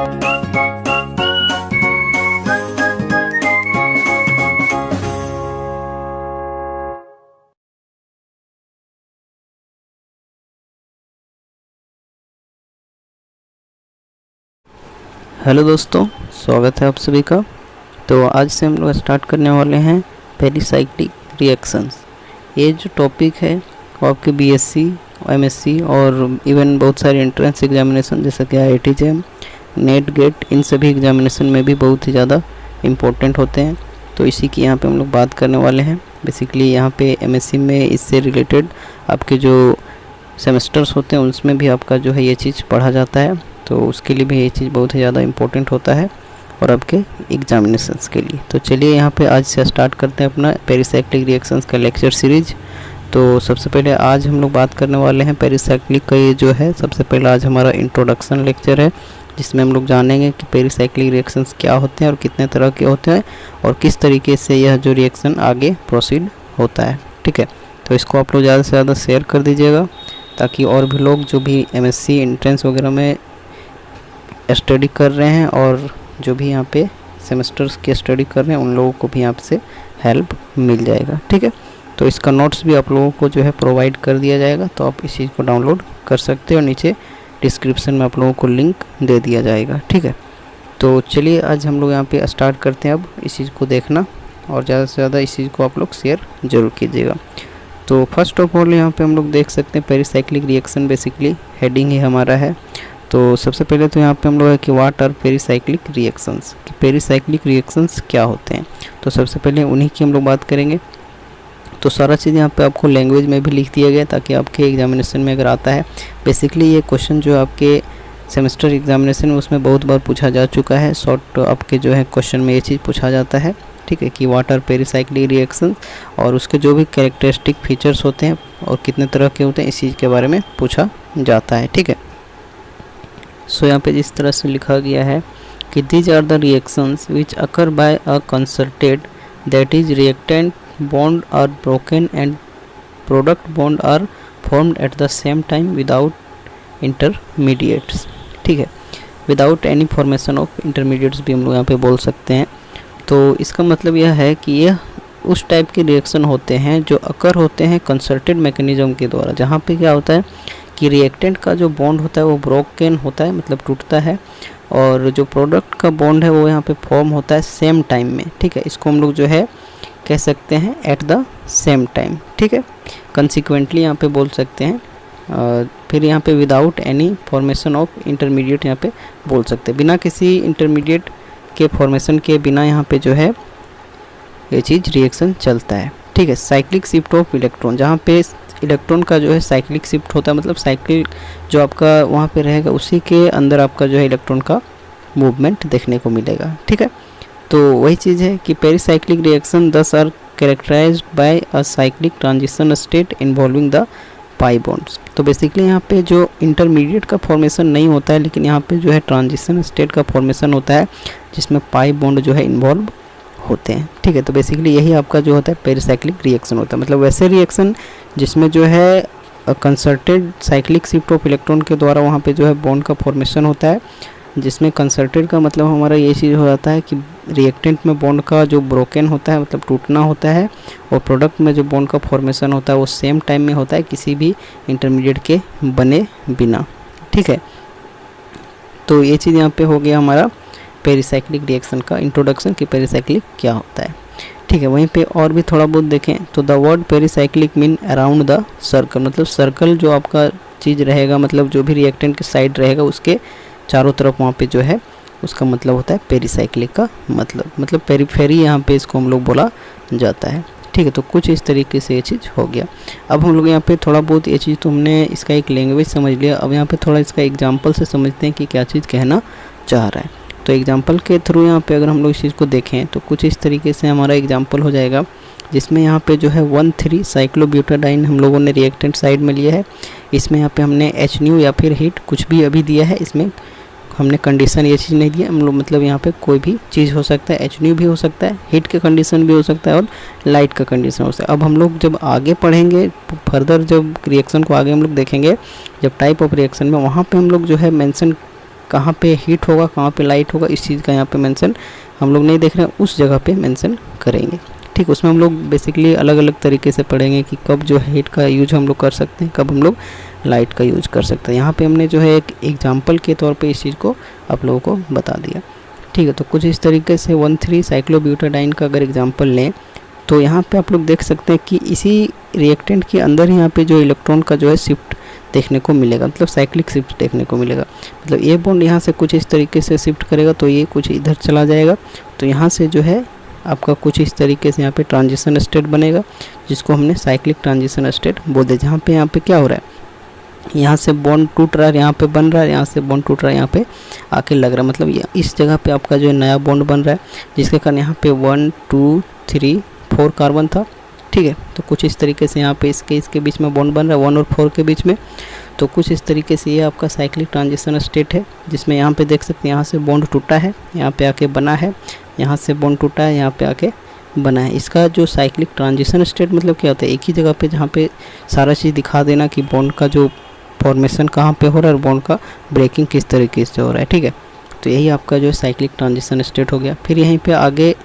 Hello दोस्तों, स्वागत है आप सभी का। तो आज से हम लोग स्टार्ट करने वाले हैं पेरिसाइक्लिक रिएक्शंस। ये जो टॉपिक है वो आपके बीएससी, एमएससी और इवन बहुत सारे एंट्रेंस एग्जामिनेशन जैसे कि आईआईटी जेईई, नेट, गेट, इन सभी एग्जामिनेशन में भी बहुत ही ज़्यादा इम्पोर्टेंट होते हैं। तो इसी की यहाँ पे हम लोग बात करने वाले हैं। बेसिकली यहाँ पे एमएससी में इससे रिलेटेड आपके जो सेमेस्टर्स होते हैं उसमें भी आपका जो है ये चीज़ पढ़ा जाता है, तो उसके लिए भी ये चीज़ बहुत ही ज़्यादा इम्पोर्टेंट होता है और आपके एग्जामिनेशंस के लिए। तो चलिए यहाँ पे आज से स्टार्ट करते हैं अपना पेरिसाइक्लिक रिएक्शंस का लेक्चर सीरीज। तो सबसे पहले आज हम लोग बात करने वाले हैं पेरिसाइक्लिक का। ये जो है सबसे पहले आज हमारा इंट्रोडक्शन लेक्चर है, जिसमें हम लोग जानेंगे कि पेरिसाइक्लिक रिएक्शंस क्या होते हैं और कितने तरह के होते हैं और किस तरीके से यह जो रिएक्शन आगे प्रोसीड होता है। ठीक है, तो इसको आप लोग ज़्यादा से ज़्यादा शेयर कर दीजिएगा ताकि और भी लोग जो भी एमएससी एंट्रेंस वगैरह में स्टडी कर रहे हैं और जो भी यहाँ पे सेमेस्टर्स की स्टडी कर रहे हैं उन लोगों को भी यहाँ से हेल्प मिल जाएगा। ठीक है, तो इसका नोट्स भी आप लोगों को जो है प्रोवाइड कर दिया जाएगा, तो आप इस चीज़ को डाउनलोड कर सकते हो। नीचे डिस्क्रिप्शन में आप लोगों को लिंक दे दिया जाएगा। ठीक है, तो चलिए आज हम लोग यहाँ पे स्टार्ट करते हैं अब इस चीज़ को देखना, और ज़्यादा से ज़्यादा इस चीज़ को आप लोग शेयर ज़रूर कीजिएगा। तो फर्स्ट ऑफ ऑल यहाँ पे हम लोग देख सकते हैं पेरिसाइक्लिक रिएक्शन, बेसिकली हेडिंग ही हमारा है। तो सबसे पहले तो यहाँ पे हम लोग है कि व्हाट आर पेरिसाइक्लिक रिएक्शंस, कि पेरिसाइक्लिक रिएक्शंस क्या होते हैं। तो सबसे पहले उन्हीं की हम लोग बात करेंगे। तो सारा चीज़ यहाँ पे आपको लैंग्वेज में भी लिख दिया गया ताकि आपके एग्जामिनेशन में अगर आता है, बेसिकली ये क्वेश्चन जो आपके सेमेस्टर एग्जामिनेशन में उसमें बहुत बार पूछा जा चुका है। शॉर्ट आपके जो है क्वेश्चन में ये चीज़ पूछा जाता है। ठीक है, कि व्हाट आर पेरिसाइक्लिक रिएक्शंस और उसके जो भी कैरेक्टरिस्टिक फीचर्स होते हैं और कितने तरह के होते हैं इस चीज़ के बारे में पूछा जाता है। ठीक है, सो यहाँ पे जिस तरह से लिखा गया है कि these are the reactions which occur by a concerted, that is reactant bond are broken and product bond are formed at the same time without intermediates. ठीक है, without any formation of intermediates भी हम लोग यहाँ पे बोल सकते हैं। तो इसका मतलब यह है कि यह उस टाइप के रिएक्शन होते हैं जो अकर होते हैं कंसर्टेड मैकेनिज्म के द्वारा, जहाँ पे क्या होता है कि रिएक्टेंट का जो बॉन्ड होता है वो ब्रोकन होता है, मतलब टूटता है, और जो प्रोडक्ट का बॉन्ड है वो यहाँ पे फॉर्म होता है सेम टाइम में। ठीक है, इसको हम लोग जो है कह सकते हैं एट द सेम टाइम। ठीक है, कंसिक्वेंटली यहाँ पे बोल सकते हैं। फिर यहाँ पे without any formation of intermediate यहाँ पे बोल सकते हैं, बिना किसी इंटरमीडिएट के फॉर्मेशन के बिना यहाँ पे जो है ये चीज़ रिएक्शन चलता है। ठीक है, साइक्लिक शिफ्ट ऑफ इलेक्ट्रॉन, जहाँ पे इलेक्ट्रॉन का जो है साइक्लिक शिफ्ट होता है, मतलब साइकिल जो आपका वहाँ पे रहेगा उसी के अंदर आपका जो है इलेक्ट्रॉन का मूवमेंट देखने को मिलेगा। ठीक है, तो वही चीज़ है कि pericyclic reaction thus are characterised by a cyclic transition state involving the pi bonds. तो बेसिकली यहाँ पे जो इंटरमीडिएट का फॉर्मेशन नहीं होता है, लेकिन यहाँ पे जो है ट्रांजिशन स्टेट का फॉर्मेशन होता है जिसमें पाई बॉन्ड जो है इन्वॉल्व होते हैं। ठीक है, तो बेसिकली यही आपका जो होता है पेरिसाइक्लिक रिएक्शन होता है, मतलब वैसे रिएक्शन जिसमें जो है concerted cyclic shift of electron के द्वारा वहाँ पे जो है बॉन्ड का फॉर्मेशन होता है, जिसमें कंसर्टेड का मतलब हमारा ये चीज़ हो जाता है कि रिएक्टेंट में बॉन्ड का जो ब्रोकन होता है मतलब टूटना होता है, और प्रोडक्ट में जो बॉन्ड का फॉर्मेशन होता है वो सेम टाइम में होता है किसी भी इंटरमीडिएट के बने बिना। ठीक है, तो ये चीज़ यहाँ पे हो गया हमारा पेरिसाइक्लिक रिएक्शन का इंट्रोडक्शन कि पेरिसाइक्लिक क्या होता है। ठीक है, वहीं पे और भी थोड़ा बहुत देखें तो the word pericyclic mean around the circle, मतलब सर्कल जो आपका चीज़ रहेगा, मतलब जो भी रिएक्टेंट के साइड रहेगा उसके चारों तरफ वहाँ पे जो है उसका मतलब होता है पेरिसाइक्लिक का मतलब पेरीफेरी यहाँ पे इसको हम लोग बोला जाता है। ठीक है, तो कुछ इस तरीके से ये चीज़ हो गया। अब हम लोग यहाँ पे थोड़ा बहुत ये चीज़ तो हमने इसका एक लैंग्वेज समझ लिया, अब यहाँ पे थोड़ा इसका एग्जांपल से समझते हैं कि क्या चीज़ कहना चाह रहा है। तो एग्जांपल के थ्रू यहाँ पे अगर हम लोग इस चीज़ को देखें तो कुछ इस तरीके से हमारा एग्जांपल हो जाएगा, जिसमें यहाँ पे जो है 1,3 साइक्लोब्यूटाडाइन हम लोगों ने रिएक्टेंट साइड में लिया है। इसमें यहाँ पे हमने HNU या फिर हीट कुछ भी अभी दिया है, इसमें हमने कंडीशन ये चीज़ नहीं दिया हम लोग, मतलब यहाँ पे कोई भी चीज़ हो सकता है, HNU भी हो सकता है, हीट का कंडीशन भी हो सकता है और लाइट का कंडीशन हो सकता है। अब हम लोग जब आगे पढ़ेंगे फर्दर, जब रिएक्शन को आगे हम लोग देखेंगे, जब टाइप ऑफ रिएक्शन में, वहाँ पे हम लोग जो है मेंशन कहाँ पे हीट होगा, कहाँ पे लाइट होगा, इस चीज़ का यहाँ पे मेंशन हम लोग नहीं देख रहे हैं, उस जगह पे मेंशन करेंगे। ठीक, उसमें हम लोग बेसिकली अलग अलग तरीके से पढ़ेंगे कि कब जो है हीट का यूज हम लोग कर सकते हैं, कब हम लोग लाइट का यूज कर सकते हैं। यहाँ पे हमने जो है एक एग्जांपल के तौर पे इस चीज़ को आप लोगों को बता दिया। ठीक है, तो कुछ इस तरीके से 1,3 साइक्लोब्यूटाडाइन का अगर एग्जांपल लें तो यहाँ पे आप लोग देख सकते हैं कि इसी रिएक्टेंट के अंदर यहाँ पे जो इलेक्ट्रॉन का जो है शिफ्ट देखने को मिलेगा, मतलब साइक्लिक शिफ्ट देखने को मिलेगा। मतलब ये बॉन्ड यहाँ से कुछ इस तरीके से शिफ्ट करेगा तो ये कुछ इधर चला जाएगा, तो यहाँ से जो है आपका कुछ इस तरीके से यहाँ पे ट्रांजिशन स्टेट बनेगा, जिसको हमने साइक्लिक ट्रांजिशन स्टेट बोलते हैं। जहाँ पे यहाँ पे क्या हो रहा है, यहाँ से बॉन्ड टूट रहा है, यहाँ पे बन रहा है, यहाँ से बॉन्ड टूट रहा है, यहाँ पे आके लग रहा है, मतलब इस जगह पे आपका जो है नया बॉन्ड बन रहा है, जिसके कारण यहाँ पे 1 2 3 4 कार्बन था। ठीक है, तो कुछ इस तरीके से यहाँ पे इसके बीच में बॉन्ड बन रहा है 1 और 4 के बीच में। तो कुछ इस तरीके से ये आपका साइक्लिक ट्रांजिशन स्टेट है, जिसमें यहाँ पे देख सकते हैं यहाँ से बॉन्ड टूटा है, यहाँ पे आके बना है, यहाँ से बॉन्ड टूटा है, यहाँ पे आके बना है। इसका जो साइक्लिक ट्रांजिशन स्टेट मतलब क्या होता है, एक ही जगह पे जहाँ पे सारा चीज़ दिखा देना कि बॉन्ड का जो फॉर्मेशन कहाँ पे हो रहा है और बॉन्ड का ब्रेकिंग किस तरीके से हो रहा है। ठीक है, तो यही आपका जो है साइक्लिक ट्रांजिशन स्टेट हो गया। फिर यहीं पे आगे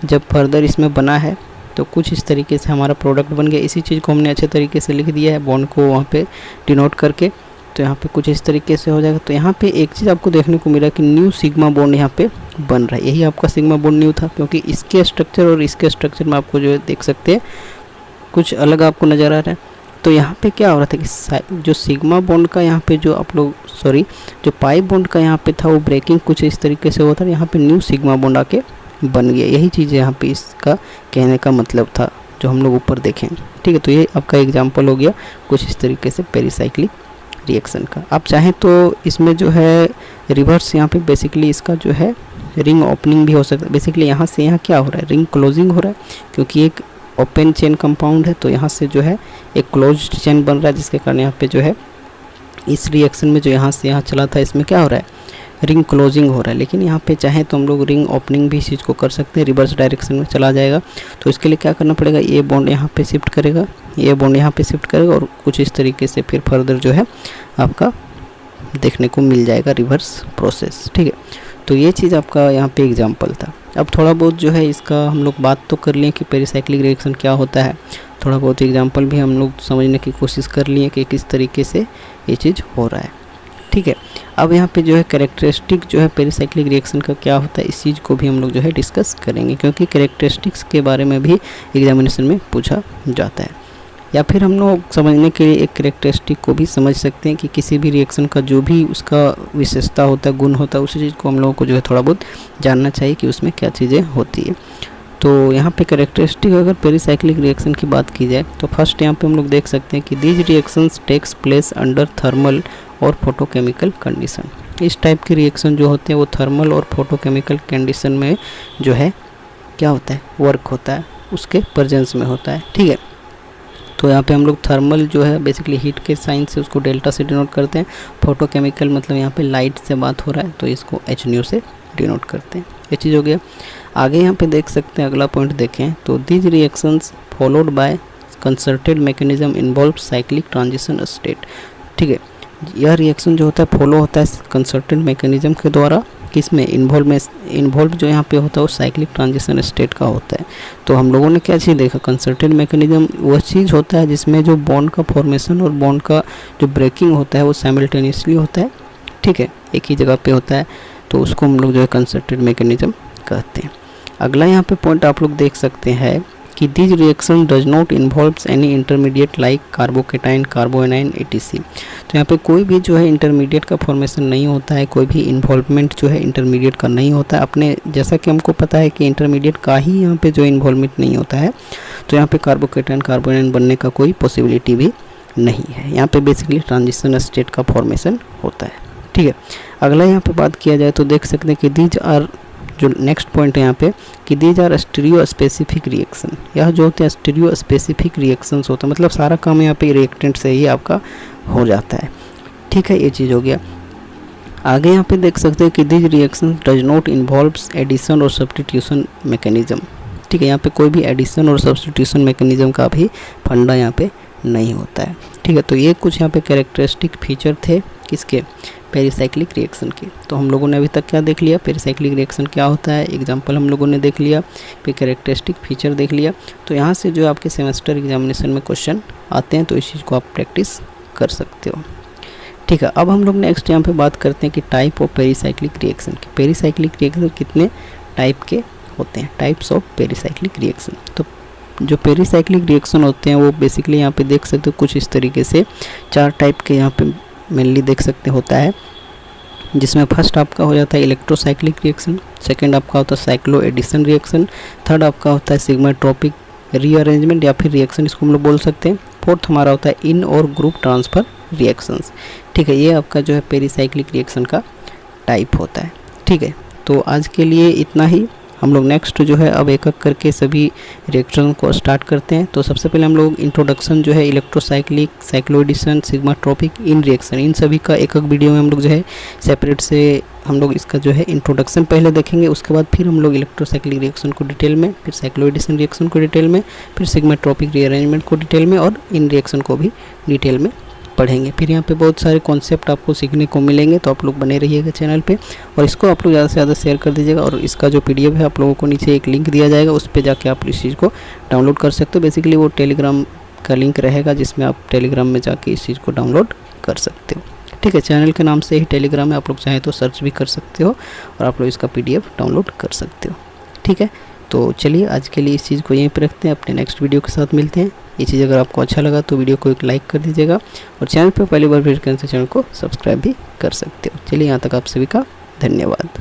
जब फर्दर इसमें बना है तो कुछ इस तरीके से हमारा प्रोडक्ट बन गया। इसी चीज़ को हमने अच्छे तरीके से लिख दिया है बॉन्ड को वहाँ पे डिनोट करके, तो यहाँ पे कुछ इस तरीके से हो जाएगा। तो यहाँ पे एक चीज़ आपको देखने को मिला कि न्यू सिग्मा बॉन्ड यहाँ पे बन रहा है, यही आपका सिग्मा बॉन्ड न्यू था, क्योंकि इसके स्ट्रक्चर और इसके स्ट्रक्चर में आपको जो है देख सकते हैं कुछ अलग आपको नज़र आ रहा है। तो यहाँ पे क्या हो रहा था कि जो सिग्मा बॉन्ड का यहाँ पे जो आप लोग जो पाई बॉन्ड का यहाँ पे था वो ब्रेकिंग कुछ इस तरीके से होता है, यहाँ पे न्यू सिग्मा बॉन्ड आके बन गया। यही चीज़ यहाँ पे इसका कहने का मतलब था जो हम लोग ऊपर देखें। ठीक है, तो ये आपका एग्जांपल हो गया कुछ इस तरीके से पेरिसाइक्लिक रिएक्शन का। आप चाहें तो इसमें जो है रिवर्स यहाँ पे बेसिकली इसका जो है रिंग ओपनिंग भी हो सकता है। बेसिकली यहाँ से यहाँ क्या हो रहा है, रिंग क्लोजिंग हो रहा है, क्योंकि एक ओपन चेन कंपाउंड है, तो यहाँ से जो है एक क्लोज्ड चेन बन रहा है, जिसके कारण यहाँ पे जो है इस रिएक्शन में जो यहाँ से यहाँ चला था इसमें क्या हो रहा है, रिंग क्लोजिंग हो रहा है। लेकिन यहाँ पे चाहे तो हम लोग रिंग ओपनिंग भी इस चीज़ को कर सकते हैं, रिवर्स डायरेक्शन में चला जाएगा। तो इसके लिए क्या करना पड़ेगा, ये बॉन्ड यहाँ पे शिफ्ट करेगा, ये बॉन्ड यहाँ पे शिफ्ट करेगा, और कुछ इस तरीके से फिर फर्दर जो है आपका देखने को मिल जाएगा रिवर्स प्रोसेस। ठीक है, तो ये चीज़ आपका यहाँ पे एग्जाम्पल था। अब थोड़ा बहुत जो है इसका हम लोग बात तो कर लिए कि पेरिसाइक्लिक रिएक्शन क्या होता है, थोड़ा बहुत एग्जाम्पल भी हम लोग समझने की कोशिश कर लिए कि किस तरीके से ये चीज़ हो रहा है। ठीक है, अब यहाँ पे जो है कैरेक्टरिस्टिक जो है पेरिसाइक्लिक रिएक्शन का क्या होता है, इस चीज़ को भी हम लोग जो है डिस्कस करेंगे, क्योंकि कैरेक्टरिस्टिक्स के बारे में भी एग्जामिनेशन में पूछा जाता है। या फिर हम लोग समझने के लिए एक कैरेक्टरिस्टिक को भी समझ सकते हैं कि किसी भी रिएक्शन का जो भी उसका विशेषता होता है, गुण होता है, उसी चीज़ को हम लोगों को जो है थोड़ा बहुत जानना चाहिए कि उसमें क्या चीज़ें होती है। तो यहाँ पे कैरेक्टरिस्टिक अगर पेरिसाइक्लिक रिएक्शन की बात की जाए तो फर्स्ट यहाँ पे हम लोग देख सकते हैं कि these reactions takes place under thermal और फोटोकेमिकल कंडीशन। इस टाइप के रिएक्शन जो होते हैं वो थर्मल और फोटोकेमिकल कंडीशन में जो है क्या होता है, वर्क होता है, उसके प्रेजेंस में होता है। ठीक है, तो यहाँ पे हम लोग थर्मल जो है बेसिकली हीट के साइन से उसको डेल्टा से डिनोट करते हैं, फोटोकेमिकल मतलब यहाँ पे लाइट से बात हो रहा है तो इसको एच न्यू से डिनोट करते हैं। ये चीज़ हो गया। आगे यहाँ पे देख सकते हैं, अगला पॉइंट देखें तो these reactions followed by concerted mechanism involve cyclic transition state. ठीक है, यह रिएक्शन जो होता है फॉलो होता है कंसर्टेड मैकेनिज्म के द्वारा, किसमें इन्वॉल्व जो यहाँ पे होता है वो साइक्लिक ट्रांजिशन स्टेट का होता है। तो हम लोगों ने क्या चीज़ देखा, कंसर्टेड मैकेनिज्म वह चीज़ होता है जिसमें जो बॉन्ड का फॉर्मेशन और बॉन्ड का जो ब्रेकिंग होता है वो साइमल्टेनियसली होता है। ठीक है, एक ही जगह पे होता है, तो उसको हम लोग जो है कंसर्टेड मैकेनिज्म कहते हैं। अगला यहाँ पे पॉइंट आप लोग देख सकते हैं कि this reaction does not involves any intermediate like carbocation, carbanion etc। तो यहाँ पे कोई भी जो है इंटरमीडिएट का फॉर्मेशन नहीं होता है, कोई भी इन्वॉल्वमेंट जो है इंटरमीडिएट का नहीं होता है। अपने जैसा कि हमको पता है कि इंटरमीडिएट का ही यहाँ पे जो इन्वॉल्वमेंट नहीं होता है, तो यहाँ पे कार्बोकेटाइन, कार्बोएनाइन बनने का कोई पॉसिबिलिटी भी नहीं है। यहाँ पे बेसिकली ट्रांजिशन स्टेट का फॉर्मेशन होता है। ठीक है, अगला यहाँ पे बात किया जाए तो देख सकते हैं कि दीज आर, जो नेक्स्ट पॉइंट है यहाँ पे कि these are stereo specific reaction. यह जो होते हैं स्टीरियो स्पेसिफिक रिएक्शंस होता है, मतलब सारा काम यहाँ पे रिएक्टेंट से ही आपका हो जाता है। ठीक है, ये चीज़ हो गया। आगे यहाँ पे देख सकते हैं कि these reaction does not involves addition और सब्स्टिट्यूशन मैकेनिज्म। ठीक है, यहाँ पे कोई भी एडिशन और सब्स्टिट्यूशन मैकेनिज्म का भी फंडा यहाँ पे नहीं होता है। ठीक है, तो ये कुछ यहाँ पे कैरेक्टरिस्टिक फीचर थे किसके, पेरिसाइक्लिक रिएक्शन की। तो हम लोगों ने अभी तक क्या देख लिया, पेरिसाइक्लिक रिएक्शन क्या होता है, एग्जांपल हम लोगों ने देख लिया, फिर कैरेक्टरिस्टिक फीचर देख लिया। तो यहाँ से जो आपके सेमेस्टर एग्जामिनेशन में क्वेश्चन आते हैं तो इस चीज़ को आप प्रैक्टिस कर सकते हो। ठीक है, अब हम लोग नेक्स्ट यहाँ पे बात करते हैं कि टाइप ऑफ पेरिसाइक्लिक रिएक्शन की। पेरिसाइक्लिक रिएक्शन कितने टाइप के होते हैं, टाइप्स ऑफ पेरिसाइक्लिक रिएक्शन। तो जो पेरिसाइक्लिक रिएक्शन होते हैं वो बेसिकली यहाँ पे देख सकते हो कुछ इस तरीके से 4 टाइप के यहाँ पे मेनली देख सकते होता है, जिसमें फर्स्ट आपका हो जाता है इलेक्ट्रोसाइक्लिक रिएक्शन, सेकंड आपका होता है साइक्लो एडिशन रिएक्शन, थर्ड आपका होता है सिग्माट्रोपिक रीअरेंजमेंट या फिर रिएक्शन इसको हम लोग बोल सकते हैं, फोर्थ हमारा होता है इन और ग्रुप ट्रांसफ़र रिएक्शंस। ठीक है, ये आपका जो है पेरिसाइक्लिक रिएक्शन का टाइप होता है। ठीक है, तो आज के लिए इतना ही। हम लोग नेक्स्ट जो है अब एक एक करके सभी रिएक्शन को स्टार्ट करते हैं। तो सबसे पहले हम लोग इंट्रोडक्शन जो है इलेक्ट्रोसाइक्लिक, साइक्लोएडिशन, सिग्माट्रोपिक, इन रिएक्शन, इन सभी का एक एक वीडियो में हम लोग जो है सेपरेट से हम लोग इसका जो है इंट्रोडक्शन पहले देखेंगे, उसके बाद फिर हम लोग इलेक्ट्रोसाइक्लिक रिएक्शन को डिटेल में, फिर साइक्लोएडिशन रिएक्शन को डिटेल में, फिर सिग्माट्रोपिक रीअरेंजमेंट को डिटेल में और इन रिएक्शन को भी डिटेल में पढ़ेंगे। फिर यहाँ पे बहुत सारे कॉन्सेप्ट आपको सीखने को मिलेंगे, तो आप लोग बने रहिएगा चैनल पे और इसको आप लोग ज़्यादा से ज़्यादा शेयर कर दीजिएगा। और इसका जो PDF है आप लोगों को नीचे एक लिंक दिया जाएगा, उस पर जाके आप इस चीज़ को डाउनलोड कर सकते हो। बेसिकली वो टेलीग्राम का लिंक रहेगा जिसमें आप टेलीग्राम में जाके इस चीज़ को डाउनलोड कर सकते हो। ठीक है, चैनल के नाम से ही टेलीग्राम में आप लोग चाहें तो सर्च भी कर सकते हो और आप लोग इसका PDF डाउनलोड कर सकते हो। ठीक है, तो चलिए आज के लिए इस चीज़ को यहीं पर रखते हैं, अपने नेक्स्ट वीडियो के साथ मिलते हैं। ये चीज़ अगर आपको अच्छा लगा तो वीडियो को एक लाइक कर दीजिएगा और चैनल पर पहली बार विजिट करने से चैनल को सब्सक्राइब भी कर सकते हो। चलिए यहाँ तक आप सभी का धन्यवाद।